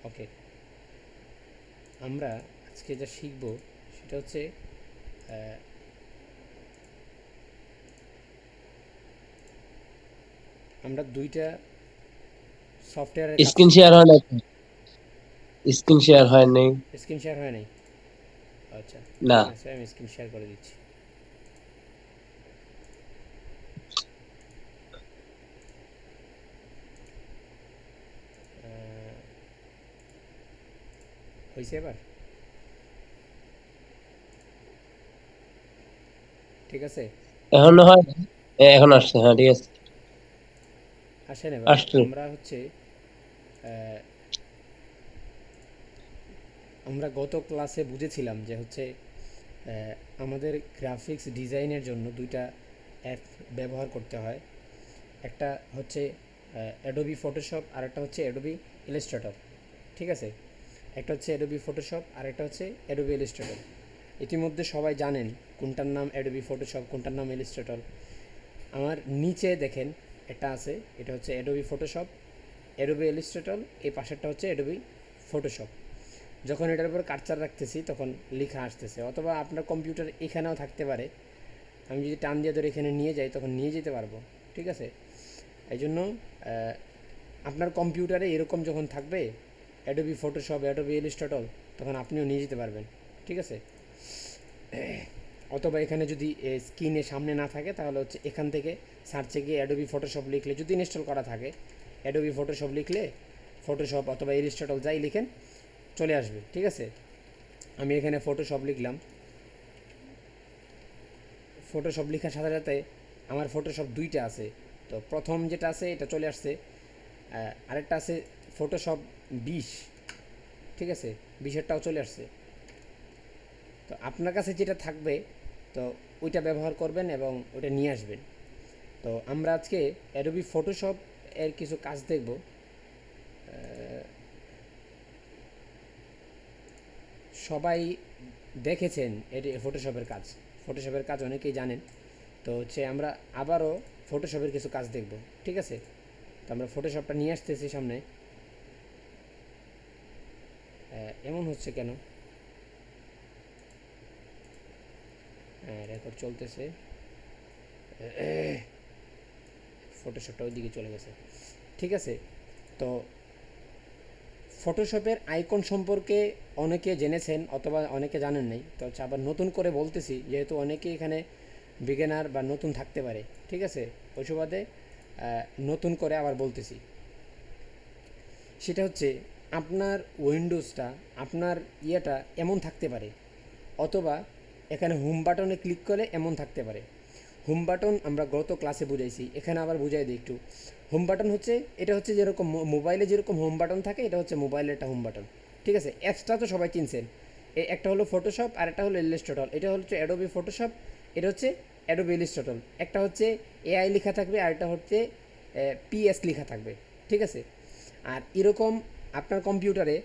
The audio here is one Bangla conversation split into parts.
ওকে, আমরা আজকে যা শিখব সেটা হচ্ছে আমরা দুইটা সফটওয়্যারের কাজ স্ক্রিন শিখব। শেয়ার হয় না, স্ক্রিন শেয়ার হয় নাই। স্ক্রিন শেয়ার হয় নাই? আচ্ছা, না। ঠিক আছে, আমি স্ক্রিন শেয়ার করে দিচ্ছি। হয়েছে এবার? ঠিক আছে। এখন হয় না? এখন আসছে, হ্যাঁ ঠিক আছে। আসেন এবার আসছে। আমরা হচ্ছে আহ, আমরা গত ক্লাসে বুঝেছিলাম যে হচ্ছে আমাদের গ্রাফিক্স ডিজাইনের জন্য দুইটা অ্যাপ ব্যবহার করতে হয়। একটা হচ্ছে অ্যাডোবি ফটোশপ আর একটা হচ্ছে অ্যাডোবি ইলাস্ট্রেটর। ঠিক আছে, একটা হচ্ছে অ্যাডোবি ফটোশপ আর একটা হচ্ছে অ্যাডোবি ইলাস্ট্রেটর। ইতিমধ্যে সবাই জানেন কোনটার নাম অ্যাডোবি ফটোশপ, কোনটার নাম ইলাস্ট্রেটর। আমার নিচে দেখেন একটা আছে, এটা হচ্ছে অ্যাডোবি ফটোশপ, অ্যাডোবি ইলাস্ট্রেটর, এই পাশেরটা হচ্ছে অ্যাডোবি ফটোশপ। যখন এটার উপর কার্সার রাখতেছি তখন লেখা আসতেছে, অথবা আপনার কম্পিউটার এখানেও থাকতে পারে। আমি যদি টান দিয়ে ধরে এখানে নিয়ে যাই তখন নিয়ে যেতে পারবো। ঠিক আছে, এই জন্য আপনার কম্পিউটারে এরকম যখন থাকবে অ্যাডোবি ফটোশপ, অ্যাডোবি ইলাস্ট্রেটর, তখন আপনিও নিয়ে যেতে পারবেন। ঠিক আছে, অথবা এখানে যদি স্ক্রিনে সামনে না থাকে তাহলে হচ্ছে এখান থেকে সার্চে গিয়ে অ্যাডোবি ফটোশপ লিখলে, যদি ইনস্টল করা থাকে অ্যাডোবি ফটোশপ লিখলে, ফটোশপ অথবা ইলাস্ট্রেটর যাই লিখেন চলে আসবে। ঠিক আছে, আমি এখানে ফটোশপ লিখলাম। ফটোশপ লেখার সাথে সাথে আমার ফটোশপ দুইটা আছে। তো প্রথম যেটা আছে এটা চলে আসছে, আরেকটা আছে ফটোশপ 20। ঠিক আছে, 20-এরটাও চলে আসছে। তো আপনার কাছে যেটা থাকবে তো ওইটা ব্যবহার করবেন এবং ওইটা নিয়ে আসবেন। তো আমরা আজকে অ্যাডোবি ফটোশপ এর কিছু কাজ দেখব। সবাই দেখেছেন এটি ফটোশপের কাজ, ফটোশপের কাজ অনেকেই জানেন। তো হচ্ছে আমরা আবারও ফটোশপের কিছু কাজ দেখব। ঠিক আছে, তো আমরা ফটোশপটা নিয়ে আসতেছি সামনে। এমন হচ্ছে কেন? রেকর্ড চলতেছে, ফটোশপটা ওইদিকে চলে গেছে। ঠিক আছে, তো ফটোশপের আইকন সম্পর্কে অনেকে জেনেছেন অথবা অনেকে জানেন নাই। তো হচ্ছে আবার নতুন করে বলতেছি, যেহেতু অনেকেই এখানে বিগিনার বা নতুন থাকতে পারে। ঠিক আছে, ওই সুবাদে নতুন করে আবার বলতেছি। সেটা হচ্ছে আপনার উইন্ডোজটা, আপনার ইয়েটা এমন থাকতে পারে, অথবা এখানে হোম বাটনে ক্লিক করে এমন থাকতে পারে। হোম বাটন আমরা গত ক্লাসে বুঝাইছি, এখানে আবার বুঝাই দিই একটু। হোম বাটন হচ্ছে, এটা হচ্ছে যেরকম মোবাইলে যেরকম হোম বাটন থাকে, এটা হচ্ছে মোবাইলের একটা হোম বাটন। ঠিক আছে, অ্যাপসটা তো সবাই চিনছেন। একটা হলো ফটোশপ আর একটা হলো ইলাস্ট্রেটর। এটা হচ্ছে অ্যাডোবি ফটোশপ, এটা হচ্ছে অ্যাডোবি ইলাস্ট্রেটর। একটা হচ্ছে এআই লেখা থাকবে আর একটা হচ্ছে পিএস লেখা থাকবে। ঠিক আছে, আর এরকম আপনার কম্পিউটারে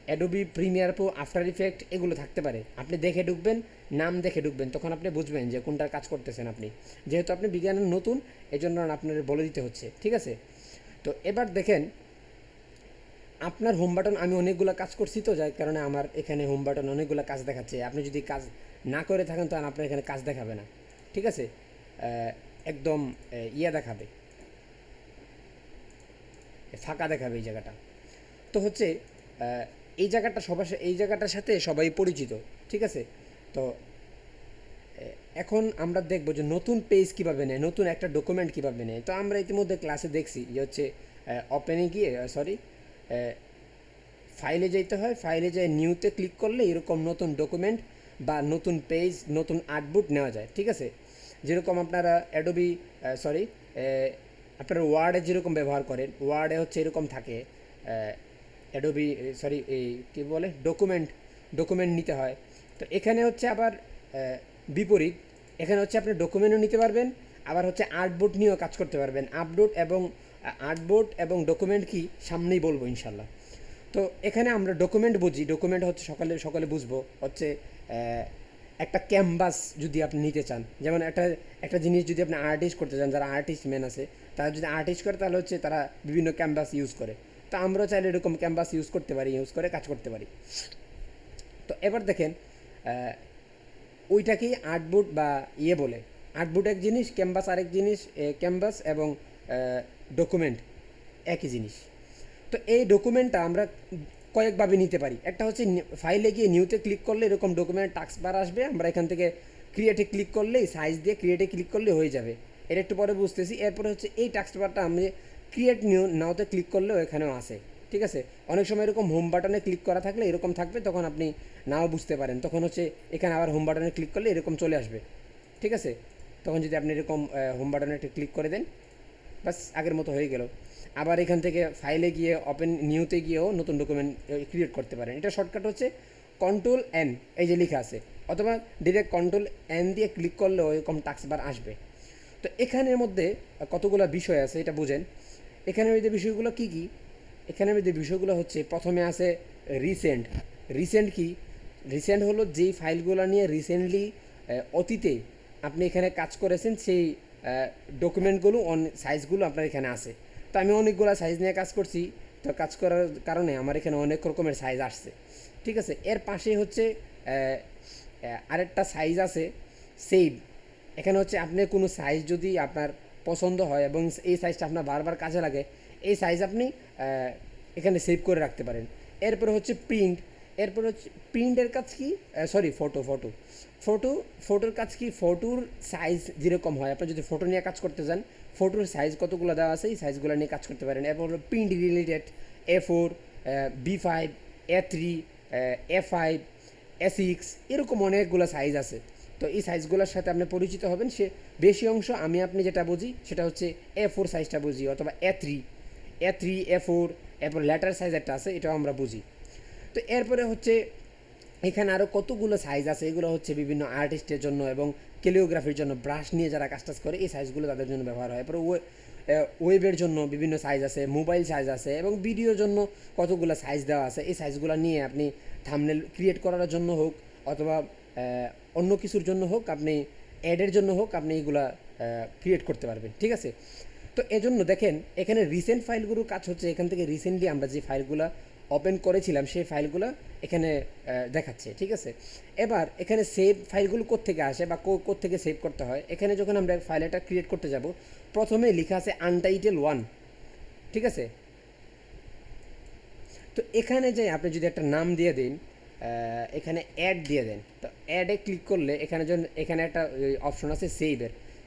Adobe Premiere Pro, after effect এগুলো থাকতে পারে। আপনি দেখে ঢুকবেন, নাম দেখে ঢুকবেন, তখন আপনি বুঝবেন যে কোনটার কাজ করতেছেন আপনি। যেহেতু আপনি বিজ্ঞানের নতুন, এই জন্য আপনার বলে দিতে হচ্ছে। ঠিক আছে, তো এবার দেখেন আপনার হোম বাটন, আমি অনেকগুলো কাজ করছি তো যার কারণে আমার এখানে হোম বাটন অনেকগুলো কাজ দেখাচ্ছে। আপনি যদি কাজ না করে থাকেন তখন আপনার এখানে কাজ দেখাবে না। ঠিক আছে, একদম ইয়ে দেখাবে, ফাঁকা দেখাবে এই জায়গাটা। তো হচ্ছে এই জায়গাটা সবার এই জায়গাটার সাথে সবাই পরিচিত। ঠিক আছে, তো এখন আমরা দেখব যে নতুন পেজ কীভাবে নেয়, নতুন একটা ডকুমেন্ট কীভাবে নেয়। তো আমরা ইতিমধ্যে ক্লাসে দেখছি যে হচ্ছে ওপেনে গিয়ে, সরি, ফাইলে যেতে হয়, ফাইলে যেয়ে নিউতে ক্লিক করলে এরকম নতুন ডকুমেন্ট বা নতুন পেজ, নতুন আর্টবুক নেওয়া যায়। ঠিক আছে, যেরকম আপনারা অ্যাডোবি, সরি, আপনারা ওয়ার্ডে যেরকম ব্যবহার করেন, ওয়ার্ডে হচ্ছে এরকম থাকে অ্যাডোবি, সরি, এই কী বলে, ডকুমেন্ট, ডকুমেন্ট নিতে হয়। তো এখানে হচ্ছে আবার বিপরীত, এখানে হচ্ছে আপনি ডকুমেন্টও নিতে পারবেন, আবার হচ্ছে আর্টবোর্ড নিয়েও কাজ করতে পারবেন। আপলোড এবং আর্টবোর্ড এবং ডকুমেন্ট কি সামনেই বলবো ইনশাল্লাহ। তো এখানে আমরা ডকুমেন্ট বুঝি, ডকুমেন্ট হচ্ছে সকালে সকালে বুঝবো হচ্ছে একটা ক্যানভাস যদি আপনি নিতে চান, যেমন একটা একটা জিনিস যদি আপনি আর্টিস্ট করতে চান, যারা আর্টিস্ট ম্যান আছে তারা যদি আর্টিস্ট করে তাহলে হচ্ছে তারা বিভিন্ন ক্যানভাস ইউজ করে। তো আমরাও চাইলে এরকম ক্যানভাস ইউজ করতে পারি, ইউজ করে কাজ করতে পারি। তো এবার দেখেন ওইটাকেই আর্টবোর্ড বা ইয়ে বলে। আর্টবোর্ড এক জিনিস, ক্যানভাস আরেক জিনিস। ক্যানভাস এবং ডকুমেন্ট একই জিনিস। তো এই ডকুমেন্টটা আমরা কয়েকভাবে নিতে পারি। একটা হচ্ছে ফাইলে গিয়ে নিউতে ক্লিক করলে এরকম ডকুমেন্ট টাস্ক বার আসবে, আমরা এখান থেকে ক্রিয়েটে ক্লিক করলেই সাইজ দিয়ে ক্রিয়েটে ক্লিক করলে হয়ে যাবে। এটা একটু পরে বুঝতেছি। এরপরে হচ্ছে এই টাস্ক বারটা আমি ক্রিয়েট নিউ নাওতে ক্লিক করলেও এখানেও আসে, ঠিক আছে। অনেক সময় এরকম হোম বাটনে ক্লিক করা থাকলে এরকম থাকবে, তখন আপনি নাও বুঝতে পারেন, তখন হচ্ছে এখানে আবার হোম বাটনে ক্লিক করলে এরকম চলে আসবে, ঠিক আছে। তখন যদি আপনি এরকম হোম বাটনে একটা ক্লিক করে দেন, বাস আগের মতো হয়ে গেল। আবার এখান থেকে ফাইলে গিয়ে ওপেন নিউতে গিয়েও নতুন ডকুমেন্ট ক্রিয়েট করতে পারেন। এটা শর্টকাট হচ্ছে কন্ট্রোল এন, এই যে লেখা আছে, অথবা ডিরেক্ট কন্ট্রোল এন দিয়ে ক্লিক করলেও এরকম টাস্ক বার আসবে। তো এখানের মধ্যে কতগুলো বিষয় আছে এটা বুঝেন। এখানের মধ্যে বিষয়গুলো কি কি? এখানের মধ্যে বিষয়গুলো হচ্ছে, প্রথমে আছে রিসেন্ট। রিসেন্ট কি? রিসেন্ট হলো যেই ফাইলগুলো নিয়ে রিসেন্টলি অতীতে আপনি এখানে কাজ করেছেন, সেই ডকুমেন্টগুলো সাইজগুলো আপনার এখানে আছে। তো আমি অনেকগুলো সাইজ নিয়ে কাজ করছি, তো কাজ করার কারণে আমার এখানে অনেক রকমের সাইজ আসছে, ঠিক আছে। এর পাশে হচ্ছে আরেকটা সাইজ আছে সেভ। এখানে হচ্ছে আপনি কোনো সাইজ যদি আপনার পছন্দ হয় এবং এই সাইজটা আপনার বারবার কাজে লাগে, এই সাইজ আপনি এখানে সেভ করে রাখতে পারেন। এরপরে হচ্ছে প্রিন্ট। এরপরে হচ্ছে প্রিন্টের কাজ কি, সরি ফটো। ফটোর কাজ কি? ফটোর সাইজ যেরকম হয়, আপনি যদি ফটো নিয়ে কাজ করতে চান, ফটোর সাইজ কতগুলো দেওয়া আছে, এই সাইজগুলো নিয়ে কাজ করতে পারেন। এরপর হলো print related, A4, B5, A3, A5, A6, এরকম অনেকগুলো সাইজ আছে। তো এই সাইজগুলোর সাথে আপনি পরিচিত হবেন। সে বেশি অংশ আপনি যেটা বুঝি সেটা হচ্ছে A4 সাইজটা বুঝি, অথবা A3, A4, এরপর লেটার সাইজ একটা আছে, এটাও আমরা বুঝি। তো এরপরে হচ্ছে এখানে আরও কতগুলো সাইজ আছে, এগুলো হচ্ছে বিভিন্ন আর্টিস্টের জন্য এবং ক্যালিওগ্রাফির জন্য, ব্রাশ নিয়ে যারা কাজটাজ করে এই সাইজগুলো তাদের জন্য ব্যবহার হয়। এরপরে ওয়েবের জন্য বিভিন্ন সাইজ আছে, মোবাইল সাইজ আছে, এবং ভিডিওর জন্য কতগুলো সাইজ দেওয়া আছে। এই সাইজগুলো নিয়ে আপনি থাম্বনেল ক্রিয়েট করার জন্য হোক, অথবা অন্য কিছুর জন্য হোক, আপনি অ্যাডের জন্য হোক, আপনি এইগুলা ক্রিয়েট করতে পারবেন, ঠিক আছে। তো এজন্য দেখেন এখানে রিসেন্ট ফাইলগুলোর কাজ হচ্ছে, এখান থেকে রিসেন্টলি আমরা যে ফাইলগুলো ওপেন করেছিলাম সেই ফাইলগুলো এখানে দেখাচ্ছে, ঠিক আছে। এবার এখানে সেভ ফাইলগুলো কোত্থেকে আসে বা কোত্থেকে সেভ করতে হয়, এখানে যখন আমরা ফাইল একটা ক্রিয়েট করতে যাব, প্রথমে লেখা আছে আনটাইটেল 1, ঠিক আছে। তো এখানে যে আপনি যদি একটা নাম দিয়ে দিন, এখানে অ্যাড দিয়ে দেন, তো অ্যাডে ক্লিক করলে এখানে একটা অপশন আছে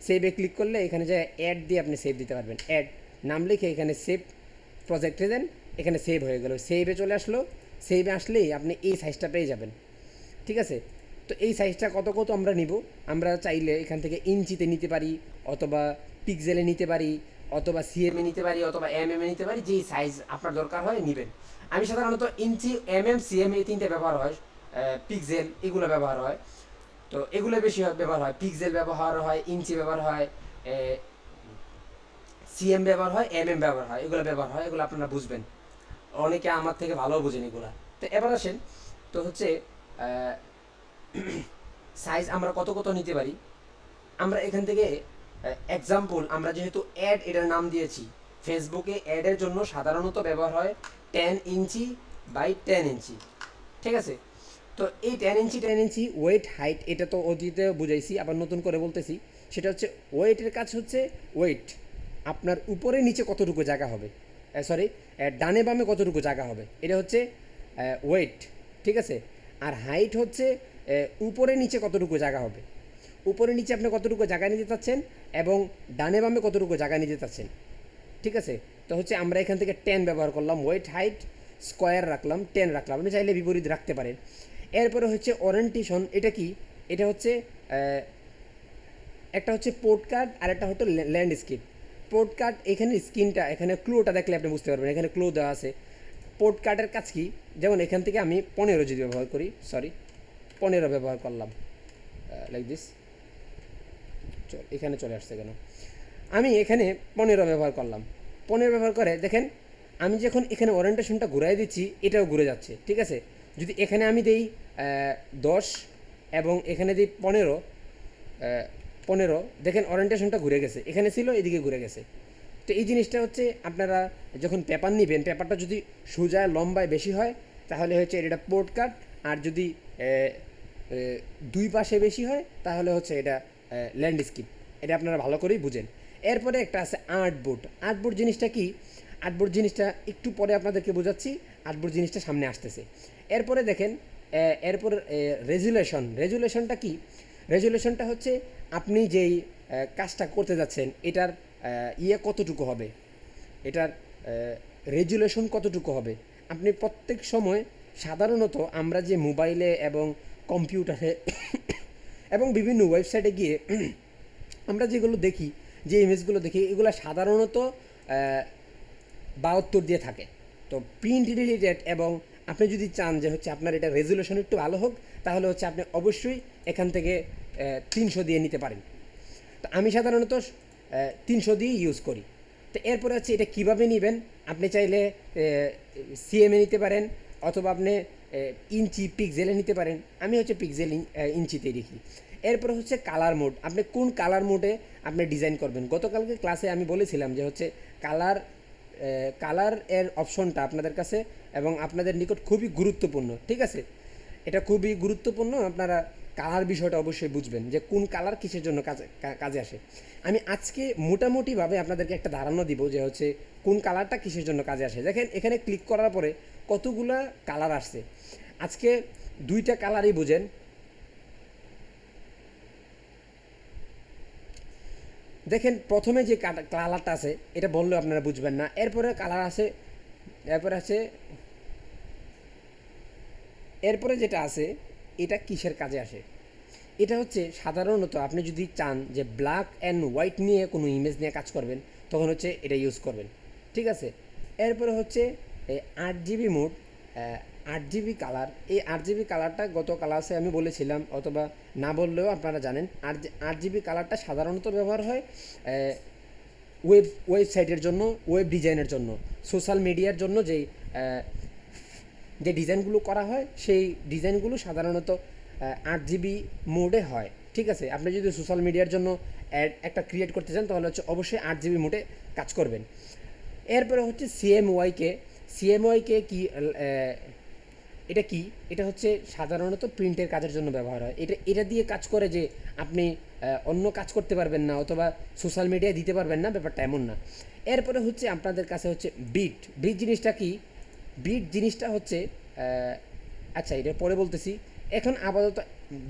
সেভে ক্লিক করলে এখানে যে অ্যাড দিয়ে আপনি সেভ দিতে পারবেন। অ্যাড নাম লিখে এখানে সেভ প্রজেক্টে দেন, এখানে সেভ হয়ে গেল, সেভে চলে আসলো। সেভে আসলেই আপনি এই সাইজটা পেয়ে যাবেন, ঠিক আছে। তো এই সাইজটা কত আমরা নিব, আমরা চাইলে এখান থেকে ইঞ্চিতে নিতে পারি, অথবা পিক্সেলে নিতে পারি, অথবা সিএমএ নিতে পারি, অথবা এমএমএ নিতে পারি, যেই সাইজ আপনার দরকার হয় নেবেন। আমি সাধারণত ইঞ্চি, এমএম, সিএমএ এই তিনটে ব্যবহার হয়, পিক্সেল এগুলো ব্যবহার হয়। তো এগুলো বেশি ব্যবহার হয়, পিক্সেল ব্যবহার হয়, ইঞ্চি ব্যবহার হয়, সিএম ব্যবহার হয়, এমএম ব্যবহার হয়, এগুলো ব্যবহার হয়, এগুলো আপনারা বুঝবেন, অনেকে আমার থেকে ভালো বুঝেন এগুলো। তো এবার আসেন, তো হচ্ছে সাইজ আমরা কত নিতে পারি। আমরা এখান থেকে এক্সাম্পল, আমরা যেহেতু অ্যাড এটার নাম দিয়েছি, ফেসবুকে অ্যাডের জন্য সাধারণত ব্যবহার হয় 10 ইঞ্চি বাই 10 ইঞ্চি, ঠিক আছে। তো এই 10 ইঞ্চি ওয়েট হাইট, এটা তো অতীতে বুঝাইছি, আবার নতুন করে বলতেছি। সেটা হচ্ছে ওয়েটের কাজ হচ্ছে ওয়েট, আপনার উপরে নিচে কতটুকু জায়গা হবে, সরি ডানে বামে কতটুকু জায়গা হবে, এটা হচ্ছে ওয়েট, ঠিক আছে। আর হাইট হচ্ছে উপরে নিচে কতটুকু জায়গা হবে, উপরে নিচে আপনি কতটুকু জায়গা নিতে চাচ্ছেন, এবং ডানে বামে কতটুকু জায়গা নিতে চাচ্ছেন, ঠিক আছে। তো হচ্ছে আমরা এখান থেকে 10 ব্যবহার করলাম, ওয়েট হাইট স্কোয়ার রাখলাম, 10 রাখলাম, আপনি চাইলে বিপরীত রাখতে পারেন। এরপরে হচ্ছে ওরিয়েন্টেশন, এটা কি? এটা হচ্ছে একটা হচ্ছে পোর্টকার্ড আর একটা হচ্ছে ল্যান্ডস্কেপ। পোর্টকার্ড এখানে স্ক্রিনটা, এখানে ক্লোটা দেখলে আপনি বুঝতে পারবেন, এখানে ক্লো দেওয়া আছে। পোর্টকার্ডের কাজ কি? যেমন এখান থেকে আমি 15 যদি ব্যবহার করি, সরি 15 ব্যবহার করলাম, লাইক দিস, এখানে চলে আসছে কেন, আমি এখানে 15 ব্যবহার করলাম। 15 ব্যবহার করে দেখেন, আমি যখন এখানে ওরিয়েন্টেশনটা ঘুরাই দিচ্ছি, এটাও ঘুরে যাচ্ছে, ঠিক আছে। যদি এখানে আমি দিই 10 এবং এখানে দিই 15, দেখেন ওরিয়েন্টেশনটা ঘুরে গেছে, এখানে ছিল এদিকে ঘুরে গেছে। তো এই জিনিসটা হচ্ছে আপনারা যখন পেপার নেবেন, পেপারটা যদি সোজা লম্বায় বেশি হয় তাহলে হচ্ছে এটা পোর্ট কাট, আর যদি দুই পাশে বেশি হয় তাহলে হচ্ছে এটা ল্যান্ডস্কেপ। এটা আপনারা ভালো করেই বুঝেন। এরপরে একটা আছে আর্টবোর্ড। আর্টবোর্ড জিনিসটা কি? আর্টবোর্ড জিনিসটা একটু পরে আপনাদেরকে বোঝাচ্ছি। আর্টবোর্ড জিনিসটা সামনে আসতেছে। এরপরে দেখেন, এরপর রেজুলেশনটা কি? রেজুলেশনটা হচ্ছে আপনি যেই কাজটা করতে যাচ্ছেন এটার ইয়ে কতটুকু হবে, এটার রেজুলেশন কতটুকু হবে। আপনি প্রত্যেক সময় সাধারণত আমরা যে মোবাইলে এবং কম্পিউটারে এবং বিভিন্ন ওয়েবসাইটে গিয়ে আমরা যেগুলো দেখি, যে ইমেজগুলো দেখি, এগুলো সাধারণত 72 দিয়ে থাকে। তো প্রিন্ট রিলেটেড, এবং আপনি যদি চান যে হচ্ছে আপনার এটা রেজুলেশন একটু ভালো হোক, তাহলে হচ্ছে আপনি অবশ্যই এখান থেকে 300 দিয়ে নিতে পারেন। তো আমি সাধারণত 300 দিয়ে ইউজ করি। তো এরপরে হচ্ছে এটা কীভাবে নেবেন, আপনি চাইলে সিএমএ নিতে পারেন, অথবা আপনি ইঞ্চি পিক্সেলে নিতে পারেন। আমি হচ্ছে পিক্সেল ইঞ্চিতে দেখি। এরপরে হচ্ছে কালার মোড, আপনি কোন কালার মোডে আপনি ডিজাইন করবেন। গতকালকে ক্লাসে আমি বলেছিলাম যে হচ্ছে কালার এর অপশনটা আপনাদের কাছে এবং আপনাদের নিকট খুবই গুরুত্বপূর্ণ, ঠিক আছে? এটা খুবই গুরুত্বপূর্ণ, আপনারা কালার বিষয়টা অবশ্যই বুঝবেন যে কোন কালার কিসের জন্য কাজে আসে। আমি আজকে মোটামুটিভাবে আপনাদেরকে একটা ধারণা দিব যে হচ্ছে কোন কালারটা কিসের জন্য কাজে আসে। দেখেন এখানে ক্লিক করার পরে কতগুলা কালার আসছে। আজকে 2টা কালারই বুঝেন। দেখেন প্রথমে যে কালারটা আছে এটা বললেও আপনারা বুঝবেন না। এরপরে কালার আছে, এরপরে আছে, এরপরে যেটা আছে এটা কিসের কাজে আসে। এটা হচ্ছে সাধারণত আপনি যদি চান যে ব্ল্যাক অ্যান্ড হোয়াইট নিয়ে কোনো ইমেজ নিয়ে কাজ করবেন, তখন হচ্ছে এটা ইউজ করবেন, ঠিক আছে? এরপরে হচ্ছে 8 জিবি মোড, 8 জিবি কালার। এই 8 জিবি কালারটা গত ক্লাসে আমি বলেছিলাম, অথবা না বললেও আপনারা জানেন। 8 জিবি কালারটা সাধারণত ব্যবহার হয় ওয়েবসাইটের জন্য, ওয়েব ডিজাইনের জন্য, সোশ্যাল মিডিয়ার জন্য যে ডিজাইনগুলো করা হয় সেই ডিজাইনগুলো সাধারণত 8 জিবি মোডে হয়, ঠিক আছে? আপনি যদি সোশ্যাল মিডিয়ার জন্য অ্যাড একটা ক্রিয়েট করতে চান তাহলে হচ্ছে অবশ্যই 8 জিবি মোডে কাজ করবেন। এরপরে হচ্ছে সিএমওয়াইকে কি, এটা কি? এটা হচ্ছে সাধারণত প্রিন্টের কাজের জন্য ব্যবহার হয়। এটা দিয়ে কাজ করে যে আপনি অন্য কাজ করতে পারবেন না, অথবা সোশ্যাল মিডিয়ায় দিতে পারবেন না, ব্যাপারটা এমন না। এরপরে হচ্ছে আপনাদের কাছে হচ্ছে বিট জিনিসটা কি? বিট জিনিসটা হচ্ছে আচ্ছা এটা পরে বলতেছি। এখন আপাতত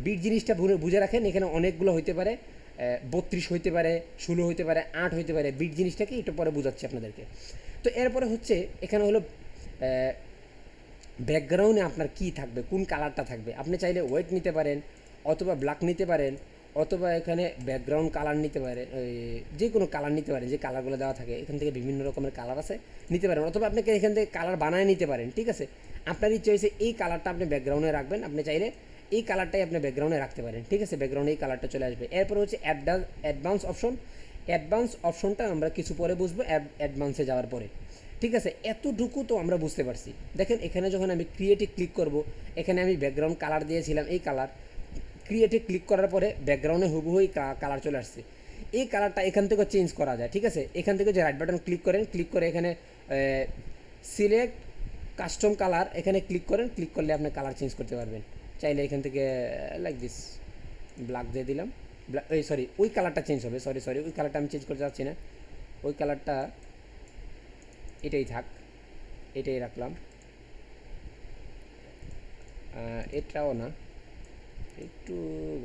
বিট জিনিসটা বুঝে রাখেন। এখানে অনেকগুলো হইতে পারে, 32 হইতে পারে, 16 হইতে পারে, 8 হইতে পারে। বিট জিনিসটাকে একটু পরে বোঝাচ্ছি আপনাদেরকে। তো এরপরে হচ্ছে এখানে হলো ব্যাকগ্রাউন্ডে আপনার কি থাকবে, কোন কালারটা থাকবে। আপনি চাইলে হোয়াইট নিতে পারেন, অথবা ব্ল্যাক নিতে পারেন, অথবা এখানে ব্যাকগ্রাউন্ড কালার নিতে পারেন, যে কোনো কালার নিতে পারেন। যে কালারগুলো দেওয়া থাকে এখান থেকে বিভিন্ন রকমের কালার আছে, নিতে পারেন। অথবা আপনাকে এখান থেকে কালার বানায় নিতে পারেন, ঠিক আছে? আপনার ইচ্ছে হয়েছে এই কালারটা আপনি ব্যাকগ্রাউন্ডে রাখবেন, আপনি চাইলে এই কালারটাই আপনি ব্যাকগ্রাউন্ডে রাখতে পারেন, ঠিক আছে? ব্যাকগ্রাউন্ডে এই কালারটা চলে আসবে। এরপর হচ্ছে অ্যাডভান্স অপশন। অ্যাডভান্স অপশনটা আমরা কিছু পরে বুঝবো, অ্যাডভান্সে যাওয়ার পরে, ঠিক আছে? এতটুকু তো আমরা বুঝতে পারছি। দেখেন এখানে যখন আমি ক্রিয়েটে ক্লিক করব, এখানে আমি ব্যাকগ্রাউন্ড কালার দিয়েছিলাম এই কালার। ক্রিয়েটে ক্লিক করার পরে ব্যাকগ্রাউন্ডে হুবহুই কালার চলে আসছে। এই কালারটা এখান থেকে চেঞ্জ করা যায়, ঠিক আছে? এখান থেকে যে রাইট বাটন ক্লিক করেন, ক্লিক করে এখানে সিলেক্ট কাস্টম কালার, এখানে ক্লিক করেন। ক্লিক করলে আপনি কালার চেঞ্জ করতে পারবেন। চাইলে এখান থেকে লাইক দিস ব্ল্যাক দিয়ে দিলাম। সরি, ওই কালারটা চেঞ্জ হবে। সরি, ওই কালারটা আমি চেঞ্জ করতে চাচ্ছি না। ওই কালারটা এটাই থাক, এটাই রাখলাম। এটাও না, একটু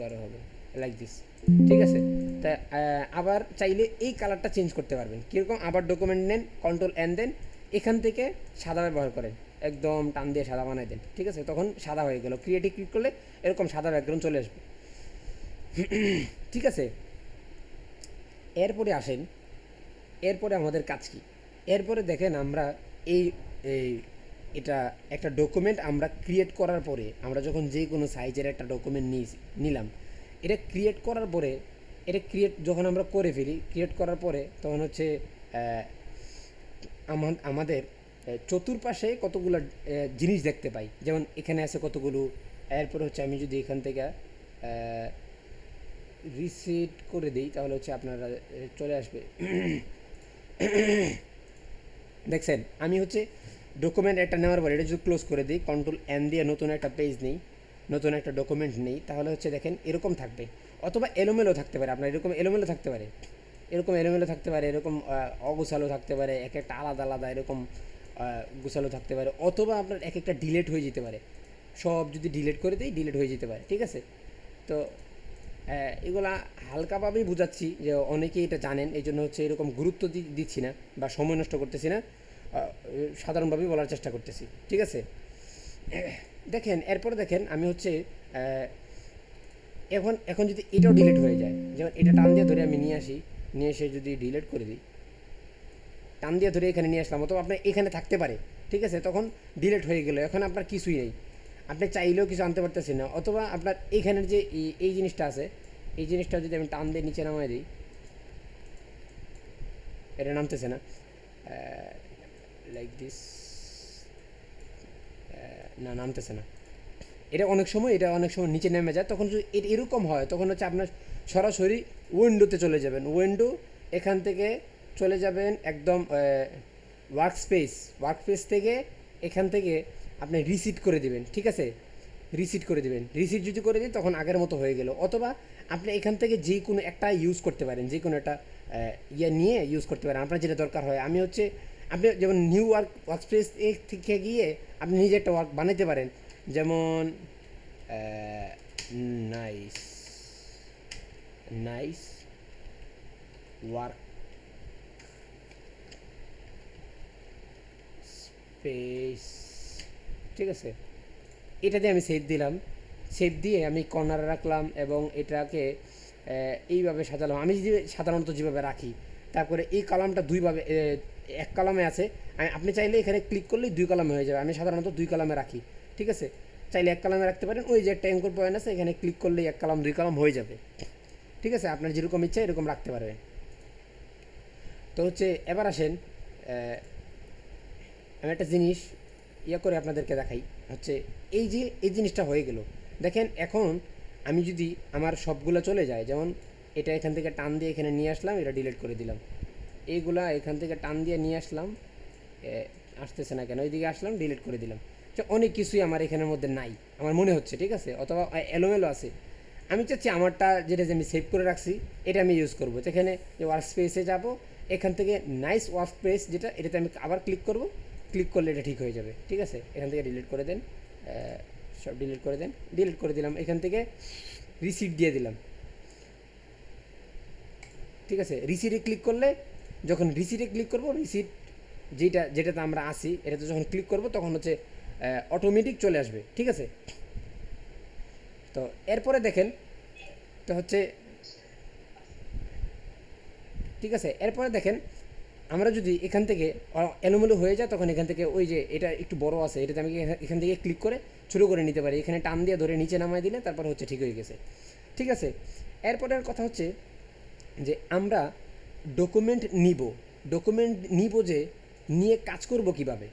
গাঢ় হবে, লাইক দিস, ঠিক আছে? তা আবার চাইলে এই কালারটা চেঞ্জ করতে পারবেন। কীরকম? আবার ডকুমেন্ট নেন, কন্ট্রোল এন দেন, এখান থেকে সাদা ব্যবহার করেন, একদম টান দিয়ে সাদা বানাই দেন, ঠিক আছে? তখন সাদা হয়ে গেল। ক্রিয়েটিভ ক্লিক করলে এরকম সাদা ব্যাকগ্রাউন্ড চলে আসবে, ঠিক আছে? এরপরে আসেন, এরপরে আমাদের কাজ কি? এরপরে দেখেন আমরা এই এই এটা একটা ডকুমেন্ট আমরা ক্রিয়েট করার পরে, আমরা যখন যে কোনো সাইজের একটা ডকুমেন্ট নিলাম, এটা ক্রিয়েট করার পরে, এটা যখন আমরা করে ফেলি, ক্রিয়েট করার পরে তখন হচ্ছে আমাদের চতুর্পাশে কতগুলো জিনিস দেখতে পাই। যেমন এখানে আছে কতগুলো। এরপর হচ্ছে আমি যদি এখান থেকে রিসেট করে দিই তাহলে হচ্ছে আপনারা চলে আসবে। দেখছেন আমি হচ্ছে ডকুমেন্ট একটা নেওয়ার পর এটা যদি ক্লোজ করে দিই, কন্ট্রোল এন দিয়ে নতুন একটা পেজ নিই, নতুন একটা ডকুমেন্ট নেই, তাহলে হচ্ছে দেখেন এরকম থাকবে। অথবা এলোমেলো থাকতে পারে, আপনার এরকম এলোমেলো থাকতে পারে, এরকম এলোমেলো থাকতে পারে, এরকম অগোছালো থাকতে পারে, এক একটা আলাদা আলাদা এরকম গোছালো থাকতে পারে, অথবা আপনার এক একটা ডিলেট হয়ে যেতে পারে। সব যদি ডিলেট করে দিই ডিলেট হয়ে যেতে পারে, ঠিক আছে। তো এগুলা হালকাভাবেই বুঝাচ্ছি যে অনেকেই এটা জানেন, এই জন্য হচ্ছে এরকম গুরুত্ব দিচ্ছি না বা সময় নষ্ট করতেছি না, সাধারণভাবেই বলার চেষ্টা করতেছি, ঠিক আছে। দেখেন এরপরে দেখেন আমি হচ্ছে এখন এখন যদি এটাও ডিলিট হয়ে যায়, যেমন এটা টান দিয়ে ধরে আমি নিয়ে আসি, নিয়ে এসে যদি ডিলিট করে দিই, টান দিয়ে ধরে এখানে নিয়ে আসলাম, অথবা আপনার এখানে থাকতে পারে, ঠিক আছে, তখন ডিলিট হয়ে গেল, এখন আপনার কিছুই নেই, আপনি চাইলেও কিছু আনতে পারতেছেন না। অথবা আপনার এইখানের যে এই জিনিসটা আছে, এই জিনিসটা যদি আমি টান দিয়ে নিচে নামাই দিই, এটা নামতেছে না, লাইক দিস, না নামতেছে না, এটা অনেক সময় নিচে নেমে যায়। তখন যদি এটা এরকম হয়, তখন হচ্ছে আপনার সরাসরি উইন্ডোতে চলে যাবেন, উইন্ডো, এখান থেকে চলে যাবেন একদম ওয়ার্কস্পেস থেকে, এখান থেকে আপনি রিসিট করে দিবেন, ঠিক আছে, রিসিট করে দিবেন। রিসিট যদি করে দিন তখন আগের মতো হয়ে গেল। অথবা আপনি এখান থেকে যে কোনো একটা ইউজ করতে পারেন, যে কোনো একটা ইয়ে নিয়ে ইউজ করতে পারেন আপনার যেটা দরকার হয়। আমি হচ্ছে আপনি যেমন নিউ ওয়ার্কস্পেস থেকে গিয়ে আপনি নিজে একটা ওয়ার্ক বানাতে পারেন, যেমন নাইস নাইস ওয়ার্ক স্পেস, ঠিক আছে, এটা দিয়ে আমি সেভ দিলাম, সেভ দিয়ে আমি কর্নারে রাখলাম এবং এটাকে এইভাবে সাজালাম, আমি সাধারণত যেভাবে রাখি। তারপরে এই কলামটা দুইভাবে, এক কলামে আছে, আপনি চাইলে এখানে ক্লিক করলেই দুই কলামে হয়ে যাবে, আমি সাধারণত দুই কলামে রাখি, ঠিক আছে। চাইলে এক কলামে রাখতে পারেন, ওই যে একটা অ্যাঙ্কর পয়েন্ট আছে এখানে ক্লিক করলেই এক কলাম দুই কলাম হয়ে যাবে, ঠিক আছে, আপনার যেরকম ইচ্ছা এরকম রাখতে পারবেন। তো হচ্ছে এবার আসেন, আমি একটা জিনিস করে আপনাদেরকে দেখাই, হচ্ছে এই যে এই জিনিসটা হয়ে গেল, দেখেন এখন আমি যদি আমার সবগুলো চলে যায়, যেমন এটা এখান থেকে টান দিয়ে এখানে নিয়ে আসলাম, এটা ডিলিট করে দিলাম, এইগুলা এখান থেকে টান দিয়ে নিয়ে আসলাম, আসতেছে না কেন, ওইদিকে আসলাম ডিলিট করে দিলাম, তো অনেক কিছুই আমার এখানের মধ্যে নাই আমার মনে হচ্ছে, ঠিক আছে, অথবা এলোমেলো আছে। আমি চাচ্ছি আমারটা যেটা যে আমি সেভ করে রাখছি এটা আমি ইউজ করবো, যেখানে যে ওয়ার্ক স্পেসে যাবো, এখান থেকে নাইস ওয়ার্ক স্পেস যেটা, এটাতে আমি আবার ক্লিক করব, ক্লিক করলে এটা ঠিক হয়ে যাবে, ঠিক আছে। এখান থেকে ডিলিট করে দেন, সব ডিলিট করে দেন, ডিলিট করে দিলাম, এখান থেকে রিসিট দিয়ে দিলাম, ঠিক আছে। রিসিটে ক্লিক করলে, যখন রিসিটে ক্লিক করব, রিসিট যেটাতে আমরা আসি এটাতে যখন ক্লিক করব তখন হচ্ছে অটোমেটিক চলে আসবে, ঠিক আছে। তো এরপরে দেখেন, তো হচ্ছে ঠিক আছে, এরপরে দেখেন আমরা যদি এখান থেকে এলোমেলো হয়ে যায়, তখন এখান থেকে ওই যে এটা একটু বড় আছে, এটাতে আমি এখান থেকে ক্লিক করে ছোটো করে নিতে পারি, এখানে টান দিয়ে ধরে নিচে নামাই দিলে তারপর হচ্ছে ঠিক হয়ে গেছে, ঠিক আছে। এরপরের কথা হচ্ছে যে আমরা ডকুমেন্ট নিব যে নিয়ে কাজ করব কিভাবে।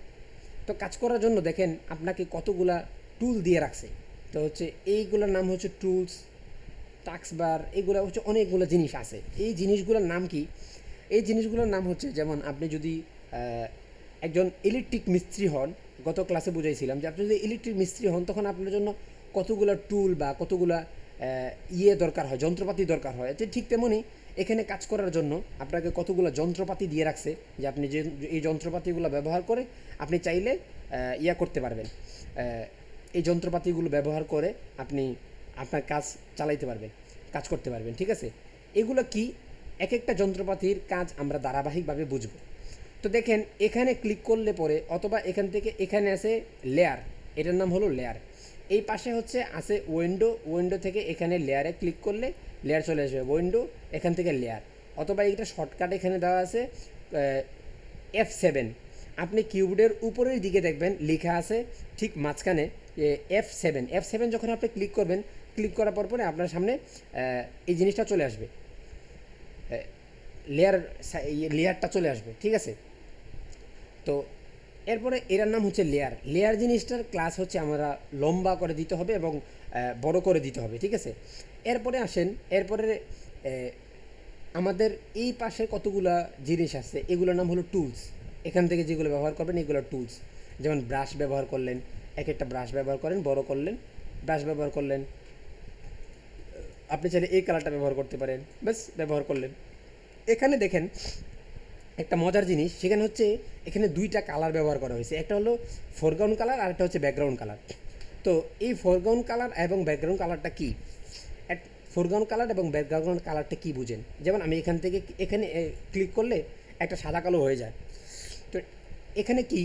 তো কাজ করার জন্য দেখেন আপনাকে কতগুলা টুল দিয়ে রাখছে, তো হচ্ছে এইগুলোর নাম হচ্ছে টুলস, টাস্ক বার, এগুলো হচ্ছে অনেকগুলো জিনিস আছে। এই জিনিসগুলোর নাম কি? এই জিনিসগুলোর নাম হচ্ছে, যেমন আপনি যদি একজন ইলেকট্রিক মিস্ত্রি হন, গত ক্লাসে বুঝাইছিলাম যে আপনি যদি ইলেকট্রিক মিস্ত্রি হন তখন আপনার জন্য কতগুলো টুল বা কতগুলা দরকার হয়, যন্ত্রপাতি দরকার হয়, ঠিক তেমনই এখানে কাজ করার জন্য আপনাকে কতগুলো যন্ত্রপাতি দিয়ে রাখছে, যে আপনি যে এই যন্ত্রপাতিগুলো ব্যবহার করে আপনি চাইলে করতে পারবেন, এই যন্ত্রপাতিগুলো ব্যবহার করে আপনি আপনার কাজ চালাইতে পারবেন, কাজ করতে পারবেন, ঠিক আছে। এগুলো কি, এক একটা যন্ত্রপাতির কাজ আমরা ধারাবাহিকভাবে বুঝব। তো দেখেন এখানে ক্লিক করলে পরে, অথবা এখান থেকে এখানে আছে লেয়ার, এটার নাম হলো লেয়ার, এই পাশে হচ্ছে আছে উইন্ডো থেকে এখানে লেয়ারে ক্লিক করলে লেয়ার চলে আসবে, উইন্ডো এখান থেকে লেয়ার, অথবা এইটা শর্টকাট এখানে দেওয়া আছে F7, আপনি কিবোর্ডের উপরের দিকে দেখবেন লেখা আছে ঠিক মাঝখানে F7 যখন আপনি ক্লিক করবেন, ক্লিক করার পরে আপনার সামনে এই জিনিসটা চলে আসবে, লেয়ারটা চলে আসবে, ঠিক আছে। তো এরপরে এটার নাম হচ্ছে লেয়ার জিনিসটার ক্লাস হচ্ছে আমরা লম্বা করে দিতে হবে এবং বড় করে দিতে হবে, ঠিক আছে। এরপরে আসেন, এরপরে আমাদের এই পাশে কতগুলা জিনিস আছে, এগুলোর নাম হলো টুলস। এখান থেকে যেগুলো ব্যবহার করবেন এগুলো টুলস। যেমন ব্রাশ ব্যবহার করলেন, এক একটা ব্রাশ ব্যবহার করেন, বড় করলেন, ব্রাশ ব্যবহার করলেন, আপনি চাইলে এই কালারটা ব্যবহার করতে পারেন, ব্যাস ব্যবহার করলেন। এখানে দেখেন একটা মজার জিনিস, সেখানে হচ্ছে এখানে দুইটা কালার ব্যবহার করা হয়েছে, একটা হলো ফোরগ্রাউন্ড কালার আর একটা হচ্ছে ব্যাকগ্রাউন্ড কালার। তো এই ফোরগ্রাউন্ড কালার এবং ব্যাকগ্রাউন্ড কালারটা কী, ফোরগ্রাউন্ড কালার এবং ব্যাকগ্রাউন্ড কালারটা কী বুঝেন? যেমন আমি এখান থেকে এখানে ক্লিক করলে একটা সাদা কালো হয়ে যায়। তো এখানে কি,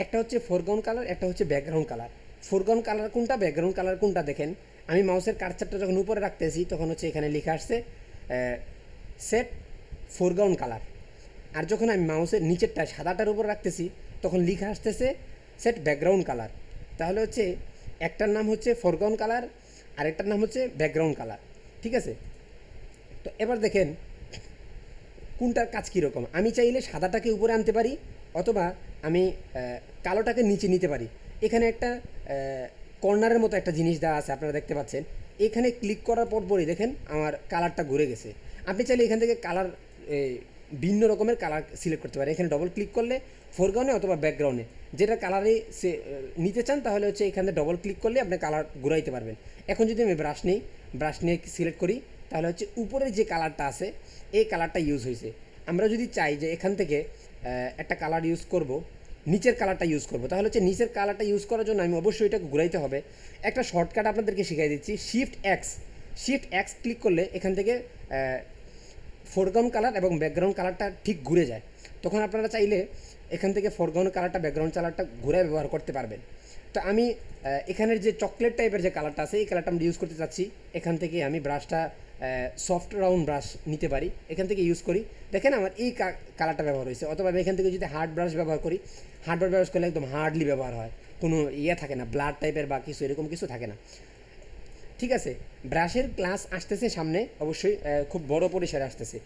একটা হচ্ছে ফোরগ্রাউন্ড কালার, একটা হচ্ছে ব্যাকগ্রাউন্ড কালার। ফোরগ্রাউন্ড কালার কোনটা, ব্যাকগ্রাউন্ড কালার কোনটা দেখেন। আমি মাউসের কার্সারটা যখন উপরে রাখতেছি তখন হচ্ছে এখানে লেখা আসছে সেট ফোরগ্রাউন্ড কালার। আর যখন আমি মাউসের নিচেরটা সাদাটার উপর রাখতেছি তখন লেখা আসতেছে সেট ব্যাকগ্রাউন্ড কালার। তাহলে হচ্ছে একটার নাম হচ্ছে ফোরগ্রাউন্ড কালার, আরেকটার নাম হচ্ছে ব্যাকগ্রাউন্ড কালার। ঠিক আছে? তো এবার দেখেন কোনটার কাজ কীরকম। আমি চাইলে সাদাটাকে উপরে আনতে পারি, অথবা আমি কালোটাকে নিচে নিতে পারি। এখানে একটা কর্নারের মতো একটা জিনিস দেওয়া আছে, আপনারা দেখতে পাচ্ছেন। এখানে ক্লিক করার পরই দেখেন আমার কালারটা ঘুরে গেছে। আপনি চাইলে এখান থেকে কালার ভিন্ন রকমের কালার সিলেক্ট করতে পারেন। এখানে ডবল ক্লিক করলে ফোরগ্রাউন্ডে অথবা ব্যাকগ্রাউন্ডে যেটা কালারে সে নিতে চান, তাহলে হচ্ছে এখানে ডবল ক্লিক করলে আপনি কালার ঘুরাইতে পারবেন। এখন যদি আমি ব্রাশ নিই, ব্রাশ নিয়ে সিলেক্ট করি, তাহলে হচ্ছে উপরে যে কালারটা আছে এই কালারটা ইউজ হয়েছে। আমরা যদি চাই যে এখান থেকে একটা কালার ইউজ করব, নিচের কালারটা ইউজ করব, তাহলে হচ্ছে নিচের কালারটা ইউজ করার জন্য আমি অবশ্যই এটাকে ঘুরাইতে হবে। একটা শর্টকাট আপনাদেরকে শিখিয়ে দিচ্ছি, শিফট এক্স ক্লিক করলে এখান থেকে ফোরগ্রাউন্ড কালার এবং ব্যাকগ্রাউন্ড কালারটা ঠিক ঘুরে যায়। তখন আপনারা চাইলে এখান থেকে ফোরগ্রাউন্ড কালারটা ব্যাকগ্রাউন্ড কালারটা ঘুরে ব্যবহার করতে পারবেন। তো আমি এখানের যে চকলেট টাইপের যে কালারটা আছে এই কালারটা আমি ইউজ করতে চাচ্ছি। এখান থেকে আমি ব্রাশটা সফট রাউন্ড ব্রাশ নিতে পারি, এখান থেকে ইউজ করি। দেখেন আমার এই কালারটা ব্যবহার হয়েছে। অথবা আমি এখান থেকে যদি হার্ড ব্রাশ ব্যবহার করি, হার্ড ব্রাশ ব্যবহার করলে একদম হার্ডলি ব্যবহার হয়, কোনো ইয়ে থাকে না, ব্লাড টাইপের বা কিছু এরকম কিছু থাকে না। ঠিক আছে? ব্রাশের ক্লাস আসতেছে সামনে, অবশ্যই খুব বড় পরিসরে আসতেছে।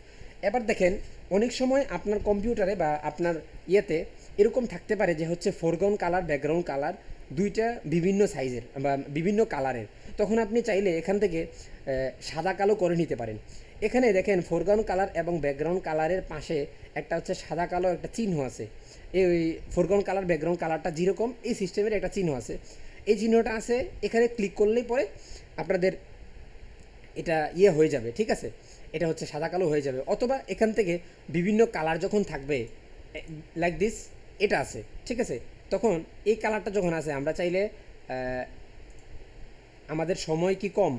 এবার দেখেন অনেক সময় আপনার কম্পিউটারে বা আপনার ইয়েতে এরকম থাকতে পারে যে হচ্ছে ফোরগ্রাউন্ড কালার, ব্যাকগ্রাউন্ড কালার দুইটা বিভিন্ন সাইজের বা বিভিন্ন কালারের। তখন আপনি চাইলে এখান থেকে সাদা কালো করে নিতে পারেন। এখানে দেখেন ফোরগ্রাউন্ড কালার এবং ব্যাকগ্রাউন্ড কালারের পাশে একটা হচ্ছে সাদা কালো একটা চিহ্ন আছে। এই ফোরগ্রাউন্ড কালার ব্যাকগ্রাউন্ড কালারটা যেরকম এই সিস্টেমের একটা চিহ্ন আছে। এই চিহ্নটা আছে, এখানে ক্লিক করলেই পরে আপনাদের এটা ইয়ে হয়ে যাবে। ঠিক আছে? এটা হচ্ছে সাদা কালো হয়ে যাবে। অথবা এখান থেকে বিভিন্ন কালার যখন থাকবে লাইক দিস, এটা আছে। ঠিক আছে? তখন এই কালারটা যখন আছে আমরা চাইলে আমাদের সময় কি কম,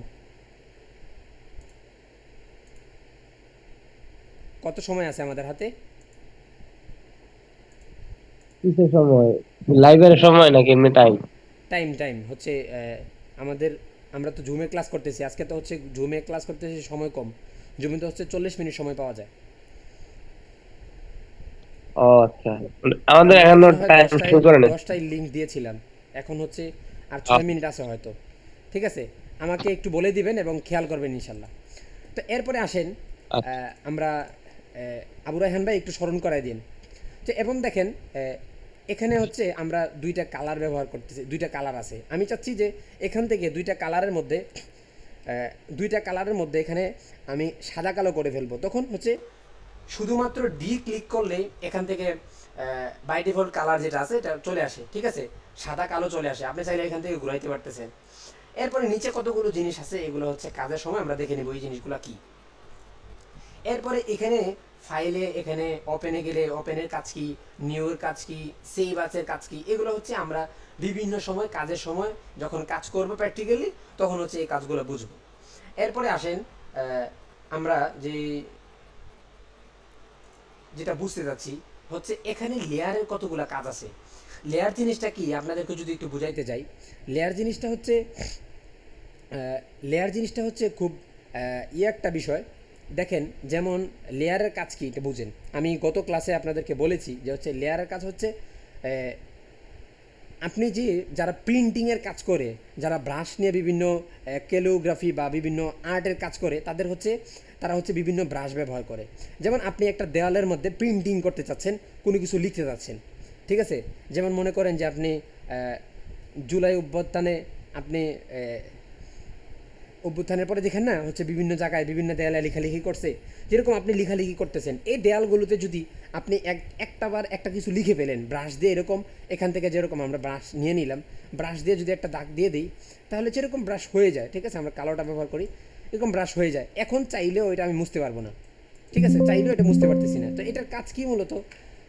কত সময় আছে আমাদের হাতে? কিসের সময়? লাইভের সময় নাকি এমনি টাইম? টাইম হচ্ছে আমাদের, আমরা তো জুমে ক্লাস করতেছি আজকে, তো হচ্ছে জুমে ক্লাস করতেছি, সময় কম। জুমে তো হচ্ছে 40 মিনিট সময় পাওয়া যায়। ও আচ্ছা, আমাদের আমরা তো এখনো মনে হয় টাইম দশটায় শুরু করে নাই। দশটায় লিঙ্ক দিয়েছিলাম, এখন হচ্ছে আর 6 মিনিট আছে হয়তো। ঠিক আছে? আমাকে একটু বলে দিবেন এবং খেয়াল করবেন ইনশাল্লাহ। তো এরপরে আসেন আচ্ছা আমরা আবু রায়হান ভাই একটু স্মরণ করাই দিন। তো এবং দেখেন এখানে হচ্ছে আমরা দুইটা কালার ব্যবহার করতেছি, দুইটা কালার আছে। আমি চাচ্ছি যে এখান থেকে দুইটা কালারের মধ্যে এখানে আমি সাদা কালো করে ফেলবো। তখন হচ্ছে শুধুমাত্র ডি ক্লিক করলেই এখান থেকে বাই ডিফল্ট কালার যেটা আছে এটা চলে আসে। ঠিক আছে? সাদা কালো চলে আসে, আপনি চাইলে এখান থেকে ঘুরাইতে পারতেছেন। এরপরে নিচে কতগুলো জিনিস আছে, এগুলো হচ্ছে কাজের সময় আমরা দেখে নেব এই জিনিসগুলো কি। এরপরে এখানে ফাইলে, এখানে ওপেনে গেলে ওপেনের কাজ কি, নিউর কাজ কি, সেভ আছের কাজ কি, এগুলো হচ্ছে আমরা বিভিন্ন সময় কাজের সময় যখন কাজ করবো প্র্যাকটিক্যালি তখন হচ্ছে এই কাজগুলো বুঝবো। এরপরে আসেন আমরা যেটা বুঝতে যাচ্ছি হচ্ছে এখানে লেয়ারের কতগুলো কাজ আছে। লেয়ার জিনিসটা কি আপনাদেরকে যদি একটু বুঝাইতে যাই, লেয়ার জিনিসটা হচ্ছে খুব একটা বিষয়। দেখেন যেমন লেয়ারের কাজ কি এটা বুঝেন। আমি গত ক্লাসে আপনাদেরকে বলেছি যে হচ্ছে লেয়ারের কাজ হচ্ছে আপনি যারা প্রিন্টিংয়ের কাজ করে, যারা ব্রাশ নিয়ে বিভিন্ন ক্যালিগ্রাফি বা বিভিন্ন আর্টের কাজ করে, তারা হচ্ছে বিভিন্ন ব্রাশ ব্যবহার করে। যেমন আপনি একটা দেওয়ালের মধ্যে প্রিন্টিং করতে চাচ্ছেন, কোনো কিছু লিখতে চাচ্ছেন। ঠিক আছে? যেমন মনে করেন যে আপনি জুলাই অভ্যুত্থানে আপনি অভ্যুত্থানের পরে দেখেন না হচ্ছে বিভিন্ন জায়গায় বিভিন্ন দেয়ালে লেখালেখি করছে, যেরকম আপনি লেখালেখি করতেছেন এই দেয়ালগুলোতে যদি আপনি একটাবার একটা কিছু লিখে ফেলেন ব্রাশ দিয়ে, এরকম এখান থেকে যেরকম আমরা ব্রাশ নিয়ে নিলাম, ব্রাশ দিয়ে যদি একটা দাগ দিয়ে দিই তাহলে যেরকম ব্রাশ হয়ে যায়, ঠিক আছে, আমরা কালোটা ব্যবহার করি, এরকম ব্রাশ হয়ে যায়। এখন চাইলেও এটা আমি মুছতে পারবো না, ঠিক আছে, চাইলেও এটা বুঝতে পারতেছি না। তো এটার কাজ কি মূলত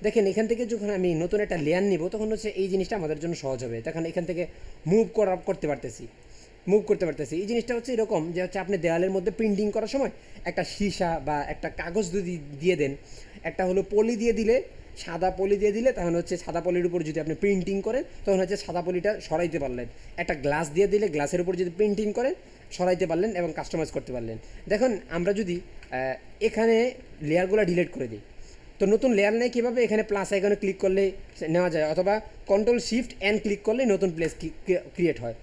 দেখেন, এখান থেকে যখন আমি নতুন একটা লেয়ার নিব তখন হচ্ছে এই জিনিসটা আমাদের জন্য সহজ হবে, তখন এখান থেকে মুভ করতে পারতেছি। এই জিনিসটা হচ্ছে এরকম যে হচ্ছে আপনি দেওয়ালের মধ্যে প্রিন্টিং করার সময় একটা সীসা বা একটা কাগজ যদি দিয়ে দেন, একটা হলো পলি দিয়ে দিলে, সাদা পলি দিয়ে দিলে, তখন হচ্ছে সাদা পলির উপর যদি আপনি প্রিন্টিং করেন তখন হচ্ছে সাদা পলিটা সরাইতে পারলেন। একটা গ্লাস দিয়ে দিলে গ্লাসের উপর যদি প্রিন্টিং করেন সরাইতে পারলেন এবং কাস্টমাইজ করতে পারলেন। দেখুন আমরা যদি এখানে লেয়ারগুলো ডিলিট করে দিই তো নতুন লেয়ার নেই কীভাবে, এখানে প্লাস আইকনে ক্লিক করলে নেওয়া যায়, অথবা কন্ট্রোল শিফট এন ক্লিক করলে নতুন প্লেস ক্রিয়েট হয়।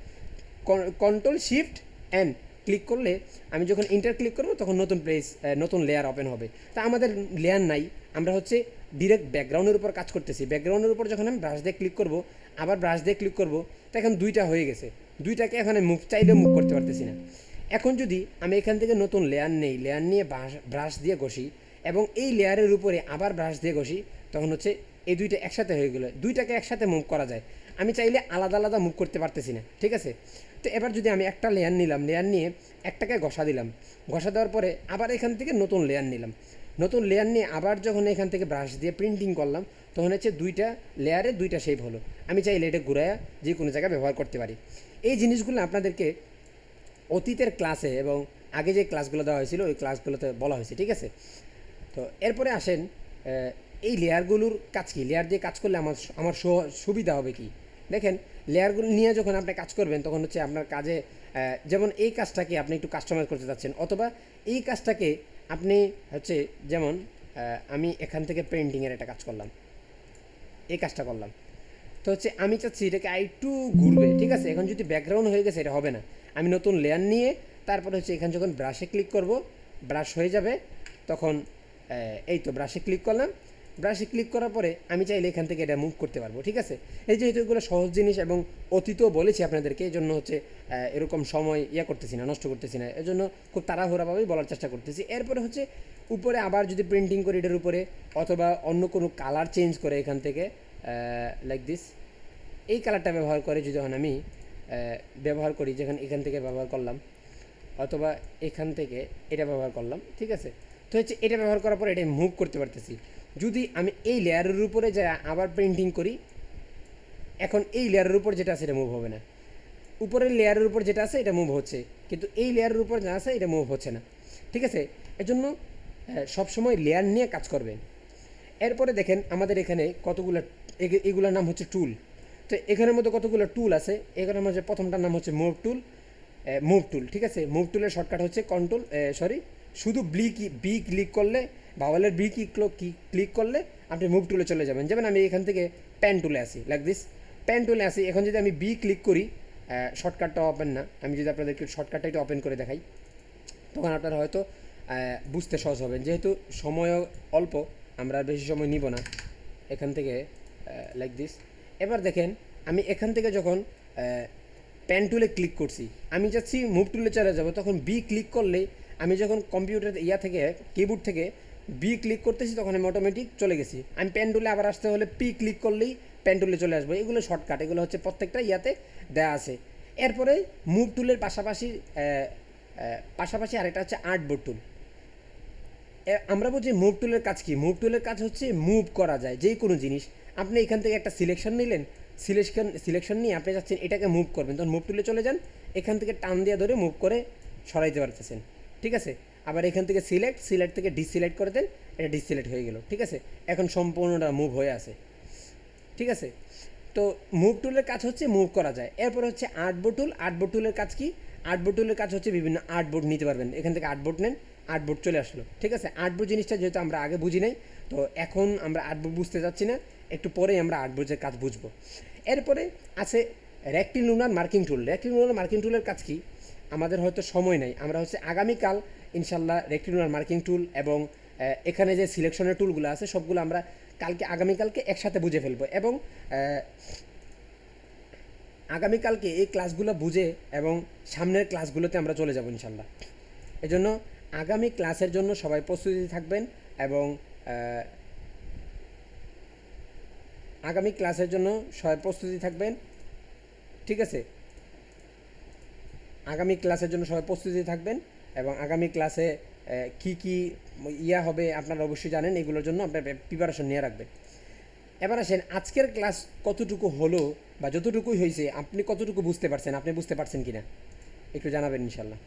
কন্ট্রোল শিফট এন ক্লিক করলে আমি যখন ইন্টার ক্লিক করবো তখন নতুন প্লেস নতুন লেয়ার ওপেন হবে। তা আমাদের লেয়ার নাই, আমরা হচ্ছে ডিরেক্ট ব্যাকগ্রাউন্ডের উপর কাজ করতেছি। ব্যাকগ্রাউন্ডের উপর যখন আমি ব্রাশ দিয়ে ক্লিক করবো, আবার ব্রাশ দিয়ে ক্লিক করবো, তো এখন দুইটা হয়ে গেছে, দুইটাকে এখন আমি মুভ চাইলেও মুভ করতে পারতেছি না। এখন যদি আমি এখান থেকে নতুন লেয়ার নেই, লেয়ার নিয়ে ব্রাশ দিয়ে ঘষি এবং এই লেয়ারের উপরে আবার ব্রাশ দিয়ে ঘষি, তখন হচ্ছে এই দুইটা একসাথে হয়ে গেলো, দুইটাকে একসাথে মুভ করা যায়। আমি চাইলে আলাদা আলাদা মুভ করতে পারতেছি না, ঠিক আছে। তো এবার যদি আমি একটা লেয়ার নিলাম, লেয়ার নিয়ে একটাকে ঘষা দিলাম, ঘষা দেওয়ার পরে আবার এখান থেকে নতুন লেয়ার নিলাম, নতুন লেয়ার নিয়ে আবার যখন এখান থেকে ব্রাশ দিয়ে প্রিন্টিং করলাম তখন হচ্ছে দুইটা লেয়ারে দুইটা শেপ হলো। আমি চাইলে এটা ঘুরায়া যে কোনো জায়গায় ব্যবহার করতে পারি। এই জিনিসগুলো আপনাদেরকে অতীতের ক্লাসে এবং আগে যে ক্লাসগুলো দেওয়া হয়েছিল ওই ক্লাসগুলোতে বলা হয়েছে, ঠিক আছে। তো এরপরে আসেন এই লেয়ারগুলোর কাজ কী, লেয়ার দিয়ে কাজ করলে আমার আমার সুবিধা হবে কি। দেখেন লেয়ারগুলো নিয়ে যখন আপনি কাজ করবেন তখন হচ্ছে আপনার কাজে যেমন এই কাজটাকে আপনি একটু কাস্টমাইজ করতে চাচ্ছেন, অথবা এই কাজটাকে আপনি হচ্ছে যেমন আমি এখান থেকে পেন্টিংয়ের একটা কাজ করলাম, এই কাজটা করলাম, তো হচ্ছে আমি চাচ্ছি এটাকে একটু ঘুরবে, ঠিক আছে। এখন যদি ব্যাকগ্রাউন্ড হয়ে গেছে এটা হবে না, আমি নতুন লেয়ার নিয়ে তারপরে হচ্ছে এখানে যখন ব্রাশে ক্লিক করব ব্রাশ হয়ে যাবে, তখন এই তো ব্রাশে ক্লিক করলাম, ব্রাশে ক্লিক করার পরে আমি চাইলে এখান থেকে এটা মুভ করতে পারবো, ঠিক আছে। এই যেহেতু এগুলো সহজ জিনিস এবং অতীতও বলেছি আপনাদেরকে, এই জন্য হচ্ছে এরকম সময় করতেছি না, নষ্ট করতেছি না, এই জন্য খুব তাড়াহুড়াভাবেই বলার চেষ্টা করতেছি। এরপরে হচ্ছে উপরে আবার যদি প্রিন্টিং করি এটার উপরে, অথবা অন্য কোনো কালার চেঞ্জ করে এখান থেকে লাইক দিস, এই কালারটা ব্যবহার করে যদি আমি ব্যবহার করি, যেখানে এখান থেকে ব্যবহার করলাম, অথবা এখান থেকে এটা ব্যবহার করলাম, ঠিক আছে। তো হচ্ছে এটা ব্যবহার করার পর এটা মুভ করতে পারতেছি। যদি আমি এই লেয়ারের উপরে যা আবার প্রিন্টিং করি, এখন এই লেয়ারের উপর যেটা আছে এটা মুভ হবে না, উপরের লেয়ারের উপর যেটা আছে এটা মুভ হচ্ছে, কিন্তু এই লেয়ারের উপর যা আছে এটা মুভ হচ্ছে না, ঠিক আছে। এজন্য সবসময় লেয়ার নিয়ে কাজ করবেন। এরপরে দেখেন আমাদের এখানে কতগুলো, এগুলোর নাম হচ্ছে টুল। তো এখানের মধ্যে কতগুলো টুল আছে, এখানের মধ্যে প্রথমটার নাম হচ্ছে মুভ টুল, ঠিক আছে। মুভ টুলের শর্টকাট হচ্ছে শুধু বি ক্লিক করলে, বাওয়ালের বি ক্লিক করলে আপনি মুভ টুলে চলে যাবেন। যেমন আমি এখান থেকে পেন টুলে আসি, লাইক দিস, পেন টুলে আসি, এখন যদি আমি বি ক্লিক করি, শর্টকাটটা ওপেন না, আমি যদি আপনাদেরকে শর্টকাটটা একটু ওপেন করে দেখাই তখন আপনারা হয়তো বুঝতে সহজ হবেন। যেহেতু সময়ও অল্প, আমরা বেশি সময় নিব না। এখান থেকে লাইক দিস, এবার দেখেন আমি এখান থেকে যখন পেন টুলে ক্লিক করছি, আমি যাচ্ছি মুভ টুলে চলে যাব, তখন বি ক্লিক করলে আমি যখন কম্পিউটার থেকে কিবোর্ড থেকে বি ক্লিক করতেছি তখন আমি অটোমেটিক চলে গেছি। আমি পেন টুলে আবার আসতে হলে পি ক্লিক করলেই পেন টুলে চলে আসবো। এগুলো শর্টকাট, এগুলো হচ্ছে প্রত্যেকটা দেওয়া আছে। এরপরে মুভ টুলের পাশাপাশি আরেকটা হচ্ছে আর্টবোর্ড টুল। আমরা বলছি মুভ টুলের কাজ কি, মুভ টুলের কাজ হচ্ছে মুভ করা যায় যে কোনো জিনিস। আপনি এখান থেকে একটা সিলেকশন নিলেন, সিলেকশন নিয়ে আপনি যাচ্ছেন এটাকে মুভ করবেন, তখন মুভ টুলে চলে যান, এখান থেকে টান দিয়ে ধরে মুভ করে সরাইতে পারতেছেন, ঠিক আছে। আবার এখান থেকে সিলেক্ট থেকে ডিসিলেক্ট করে দেন, এটা ডিসিলেক্ট হয়ে গেল, ঠিক আছে। এখন সম্পূর্ণটা মুভ হয়ে আছে, ঠিক আছে। তো মুভ টুলের কাজ হচ্ছে মুভ করা যায়। এরপর হচ্ছে আর্টবোর্ড টুলের কাজ কি, আর্টবোর্ড টুলের কাজ হচ্ছে বিভিন্ন আর্টবোর্ড নিতে পারবেন, এখান থেকে আর্টবোর্ড নেন, আর্টবোর্ড চলে আসলো, ঠিক আছে। আর্টবোর্ড জিনিসটা যেহেতু আমরা আগে বুঝি নাই, তো এখন আমরা আর্টবোর্ড বুঝতে যাচ্ছি না, একটু পরেই আমরা আর্টবোর্ডের কাজ বুঝবো। এরপরে আছে রেক্টিলিনিয়ার মার্কিং টুল। রেক্টিলিনিয়ার মার্কিং টুলের কাজ কি, আমাদের হয়তো সময় নেই, আমরা হচ্ছে আগামীকাল ইনশাল্লাহ রেক্টিলিনিয়ার মার্কিং টুল এবং এখানে যে সিলেকশনের টুলগুলো আছে সবগুলো আমরা আগামীকালকে একসাথে বুঝে ফেলবো। এবং আগামীকালকে এই ক্লাসগুলো বুঝে এবং সামনের ক্লাসগুলোতে আমরা চলে যাব ইনশাল্লাহ। এজন্য আগামী ক্লাসের জন্য সবাই প্রস্তুতি থাকবেন এবং আগামী ক্লাসের জন্য সবাই প্রস্তুতি থাকবেন, ঠিক আছে? আগামী ক্লাসের জন্য সবাই প্রস্তুতি থাকবেন এবং আগামী ক্লাসে কি কি ইয়া হবে আপনারা অবশ্যই জানেন, এগুলোর জন্য আপনার প্রিপারেশন নিয়ে রাখবেন। এবার আসেন আজকের ক্লাস কতটুকু হলো বা যতটুকুই হয়েছে আপনি কতটুকু বুঝতে পারছেন, আপনি বুঝতে পারছেন কি না একটু জানাবেন ইনশাল্লাহ।